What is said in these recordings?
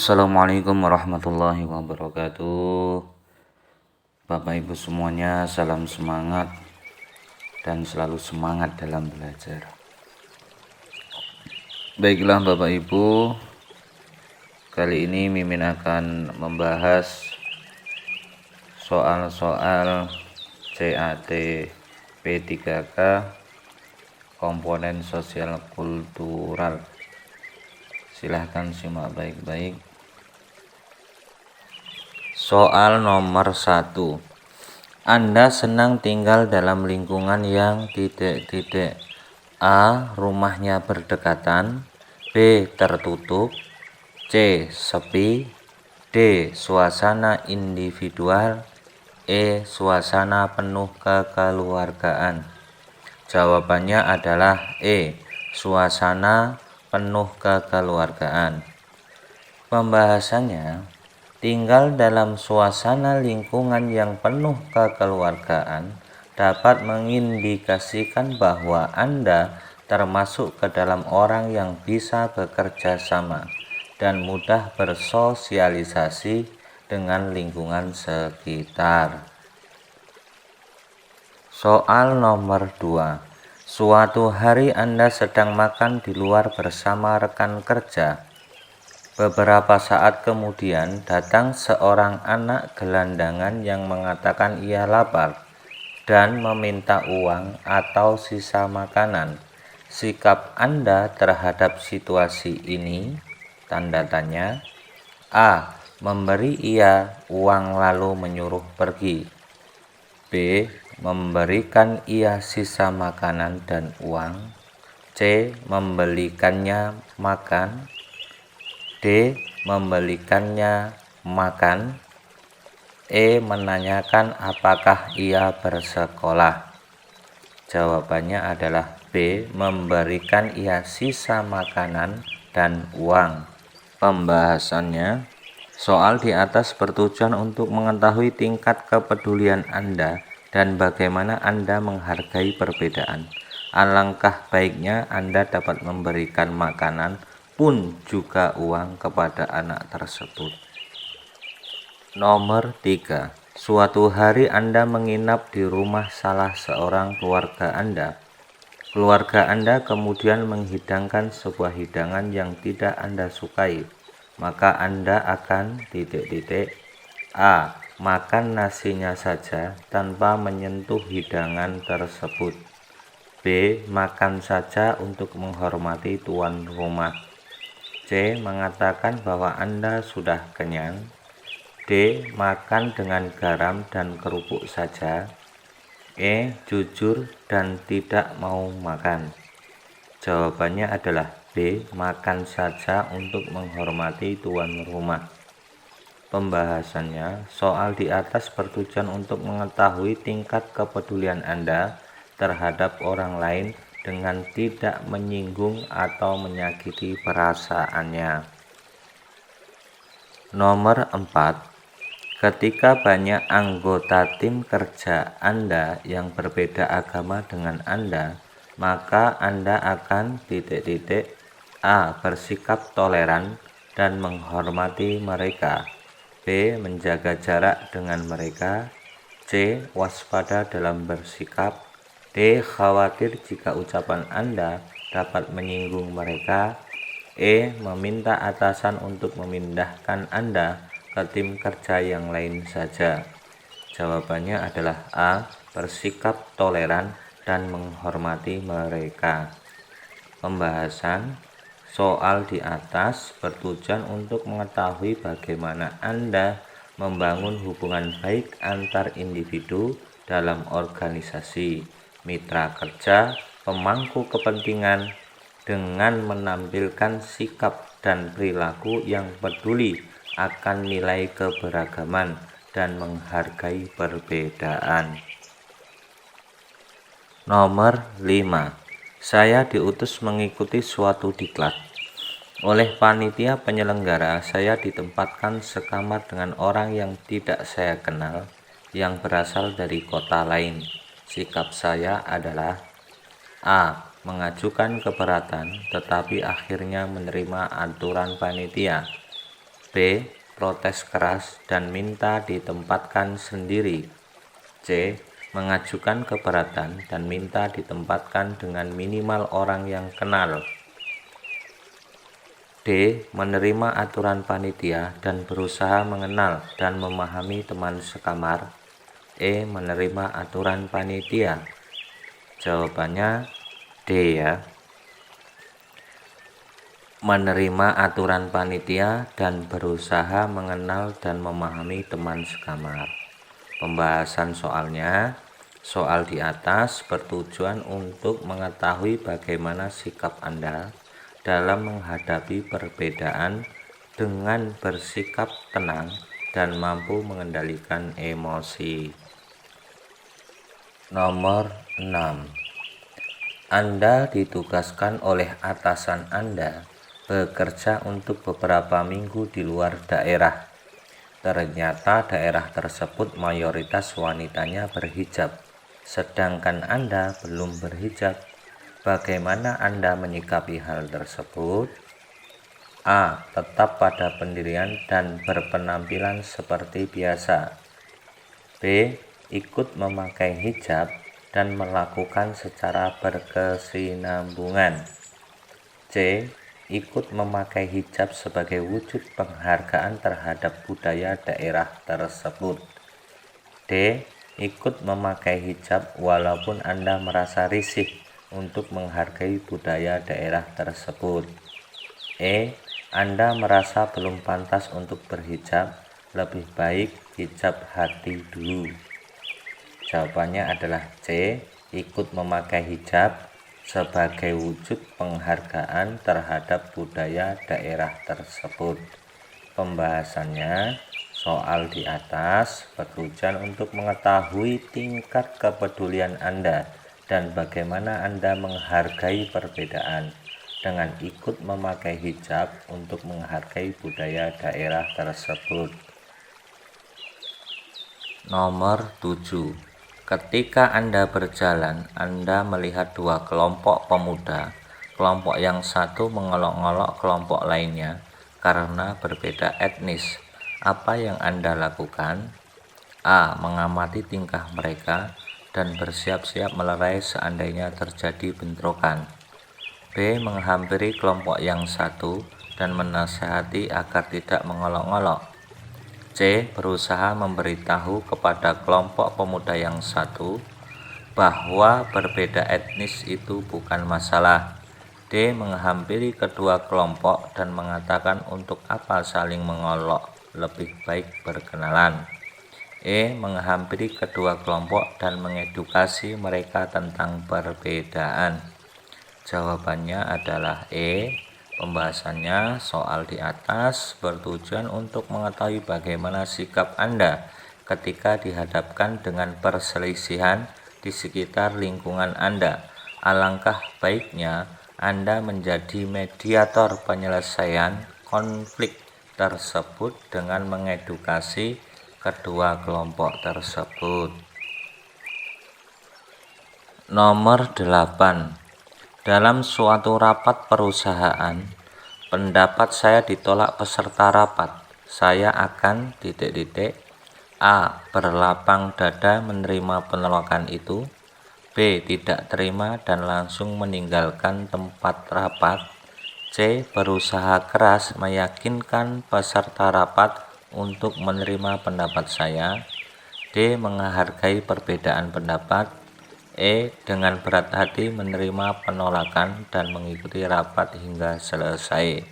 Assalamualaikum warahmatullahi wabarakatuh. Bapak Ibu semuanya, salam semangat dan selalu semangat dalam belajar. Baiklah Bapak Ibu, kali ini Mimin akan membahas soal-soal CAT P3K komponen sosial kultural. Silahkan simak baik-baik. Soal nomor 1. Anda senang tinggal dalam lingkungan yang A. Rumahnya berdekatan, B. Tertutup, C. Sepi, D. Suasana individual, E. Suasana penuh kekeluargaan. Jawabannya adalah E. Suasana penuh kekeluargaan. Pembahasannya, tinggal dalam suasana lingkungan yang penuh kekeluargaan dapat mengindikasikan bahwa Anda termasuk ke dalam orang yang bisa bekerja sama dan mudah bersosialisasi dengan lingkungan sekitar. Soal nomor 2. Suatu hari Anda sedang makan di luar bersama rekan kerja. Beberapa saat kemudian datang seorang anak gelandangan yang mengatakan ia lapar dan meminta uang atau sisa makanan. Sikap Anda terhadap situasi ini? Tanda tanya. A. Memberi ia uang lalu menyuruh pergi. B. Memberikan ia sisa makanan dan uang. C. Membelikannya makan. D. Membelikannya makan. E. Menanyakan apakah ia bersekolah. Jawabannya adalah B. Memberikan ia sisa makanan dan uang. Pembahasannya, soal di atas bertujuan untuk mengetahui tingkat kepedulian Anda dan bagaimana Anda menghargai perbedaan. Alangkah baiknya Anda dapat memberikan makanan pun juga uang kepada anak tersebut. Nomor 3. Suatu hari Anda menginap di rumah salah seorang keluarga Anda. Keluarga Anda kemudian menghidangkan sebuah hidangan yang tidak Anda sukai. Maka Anda akan A. Makan nasinya saja tanpa menyentuh hidangan tersebut. B. Makan saja untuk menghormati tuan rumah. C. Mengatakan bahwa Anda sudah kenyang. D. Makan dengan garam dan kerupuk saja. E. Jujur dan tidak mau makan. Jawabannya adalah B. Makan saja untuk menghormati tuan rumah. Pembahasannya, soal di atas bertujuan untuk mengetahui tingkat kepedulian Anda terhadap orang lain dengan tidak menyinggung atau menyakiti perasaannya. Nomor 4. Ketika banyak anggota tim kerja Anda yang berbeda agama dengan Anda, maka Anda akan A. Bersikap toleran dan menghormati mereka. B. Menjaga jarak dengan mereka. C. Waspada dalam bersikap. D. Khawatir jika ucapan Anda dapat menyinggung mereka. E. Meminta atasan untuk memindahkan Anda ke tim kerja yang lain saja. Jawabannya adalah A. Bersikap toleran dan menghormati mereka. Pembahasan, soal di atas bertujuan untuk mengetahui bagaimana Anda membangun hubungan baik antar individu dalam organisasi, mitra kerja, pemangku kepentingan dengan menampilkan sikap dan perilaku yang peduli akan nilai keberagaman dan menghargai perbedaan. Nomor 5. Saya diutus mengikuti suatu diklat. Oleh panitia penyelenggara, saya ditempatkan sekamar dengan orang yang tidak saya kenal, yang berasal dari kota lain. Sikap saya adalah A. Mengajukan keberatan, tetapi akhirnya menerima aturan panitia. B. Protes keras dan minta ditempatkan sendiri. C. Mengajukan keberatan dan minta ditempatkan dengan minimal orang yang kenal. D. Menerima aturan panitia dan berusaha mengenal dan memahami teman sekamar. E. Menerima aturan panitia. Jawabannya D ya. Menerima aturan panitia dan berusaha mengenal dan memahami teman sekamar. Pembahasan soalnya, soal di atas bertujuan untuk mengetahui bagaimana sikap Anda dalam menghadapi perbedaan dengan bersikap tenang dan mampu mengendalikan emosi. Nomor 6. Anda ditugaskan oleh atasan Anda bekerja untuk beberapa minggu di luar daerah. Ternyata daerah tersebut mayoritas wanitanya berhijab, sedangkan Anda belum berhijab. Bagaimana Anda menyikapi hal tersebut? A. Tetap pada pendirian dan berpenampilan seperti biasa. B. Ikut memakai hijab dan melakukan secara berkesinambungan. C. Ikut memakai hijab sebagai wujud penghargaan terhadap budaya daerah tersebut. D. Ikut memakai hijab walaupun Anda merasa risih untuk menghargai budaya daerah tersebut. E. Anda merasa belum pantas untuk berhijab, lebih baik hijab hati dulu. Jawabannya adalah C. Ikut memakai hijab sebagai wujud penghargaan terhadap budaya daerah tersebut. Pembahasannya, soal di atas bertujuan untuk mengetahui tingkat kepedulian Anda dan bagaimana Anda menghargai perbedaan dengan ikut memakai hijab untuk menghargai budaya daerah tersebut. Nomor 7. Ketika Anda berjalan, Anda melihat dua kelompok pemuda. Kelompok yang satu mengolok-olok kelompok lainnya karena berbeda etnis. Apa yang Anda lakukan? A. Mengamati tingkah mereka dan bersiap-siap melerai seandainya terjadi bentrokan. B. Menghampiri kelompok yang satu dan menasihati agar tidak mengolok-olok. C. Berusaha memberitahu kepada kelompok pemuda yang satu bahwa berbeda etnis itu bukan masalah. D. Menghampiri kedua kelompok dan mengatakan untuk apa saling mengolok, lebih baik berkenalan. E. Menghampiri kedua kelompok dan mengedukasi mereka tentang perbedaan. Jawabannya adalah E. Pembahasannya soal di atas bertujuan untuk mengetahui bagaimana sikap Anda ketika dihadapkan dengan perselisihan di sekitar lingkungan Anda. Alangkah baiknya Anda menjadi mediator penyelesaian konflik tersebut dengan mengedukasi kedua kelompok tersebut. Nomor 8. Dalam suatu rapat perusahaan, pendapat saya ditolak peserta rapat. Saya akan A. Berlapang dada menerima penolakan itu. B. Tidak terima dan langsung meninggalkan tempat rapat. C. Berusaha keras meyakinkan peserta rapat untuk menerima pendapat saya. D. Menghargai perbedaan pendapat. E. Dengan berat hati menerima penolakan dan mengikuti rapat hingga selesai.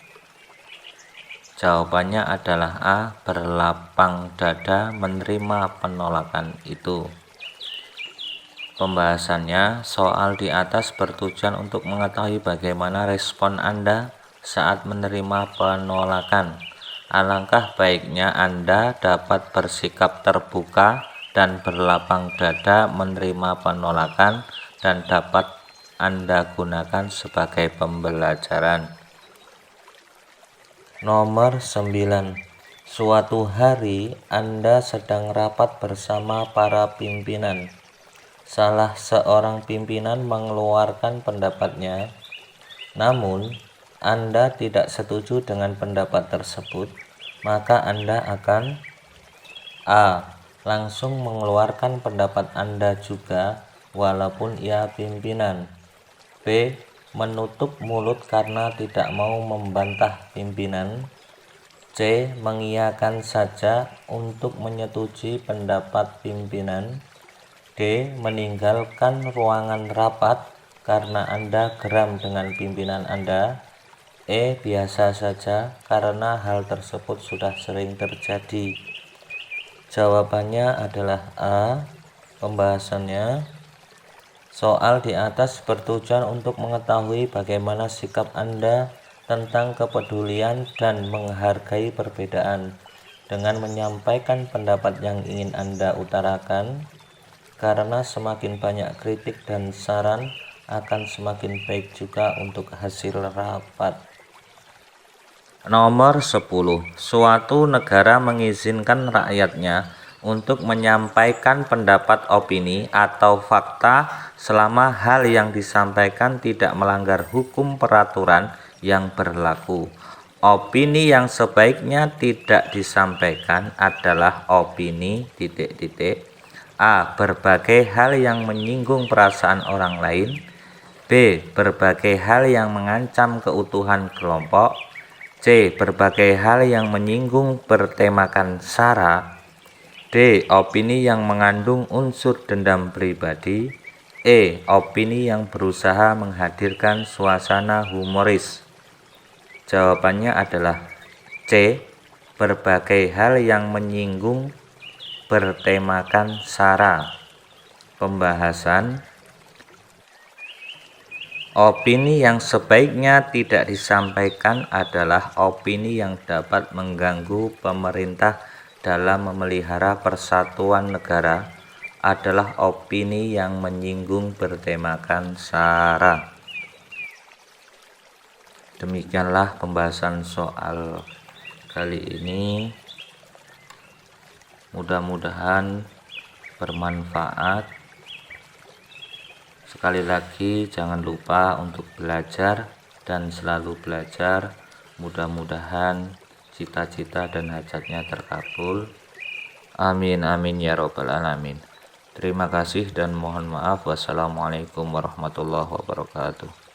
Jawabannya adalah A. Berlapang dada menerima penolakan itu. Pembahasannya, soal di atas bertujuan untuk mengetahui bagaimana respon Anda saat menerima penolakan. Alangkah baiknya Anda dapat bersikap terbuka dan berlapang dada menerima penolakan dan dapat Anda gunakan sebagai pembelajaran. Nomor 9. Suatu hari Anda sedang rapat bersama para pimpinan. Salah seorang pimpinan mengeluarkan pendapatnya, namun Anda tidak setuju dengan pendapat tersebut. maka Anda akan A. Langsung mengeluarkan pendapat Anda juga walaupun ia pimpinan. B. Menutup mulut karena tidak mau membantah pimpinan. C. Mengiyakan saja untuk menyetujui pendapat pimpinan. D. Meninggalkan ruangan rapat karena Anda geram dengan pimpinan Anda. E. Biasa saja karena hal tersebut sudah sering terjadi. Jawabannya adalah A. Pembahasannya, soal di atas bertujuan untuk mengetahui bagaimana sikap Anda tentang kepedulian dan menghargai perbedaan dengan menyampaikan pendapat yang ingin Anda utarakan, karena semakin banyak kritik dan saran akan semakin baik juga untuk hasil rapat. Nomor 10. Suatu negara mengizinkan rakyatnya untuk menyampaikan pendapat, opini, atau fakta selama hal yang disampaikan tidak melanggar hukum peraturan yang berlaku. Opini yang sebaiknya tidak disampaikan adalah opini A. Berbagai hal yang menyinggung perasaan orang lain. B. Berbagai hal yang mengancam keutuhan kelompok. C. Berbagai hal yang menyinggung bertemakan SARA. D. Opini yang mengandung unsur dendam pribadi. E. Opini yang berusaha menghadirkan suasana humoris. Jawabannya adalah C. Berbagai hal yang menyinggung bertemakan SARA. Pembahasan. Opini yang sebaiknya tidak disampaikan adalah opini yang dapat mengganggu pemerintah dalam memelihara persatuan negara, adalah opini yang menyinggung bertemakan SARA. Demikianlah pembahasan soal kali ini. Mudah-mudahan bermanfaat. Sekali lagi jangan lupa untuk belajar dan selalu belajar. Mudah-mudahan cita-cita dan hajatnya terkabul. Amin amin ya robbal alamin. Terima kasih dan mohon maaf. Wassalamualaikum warahmatullahi wabarakatuh.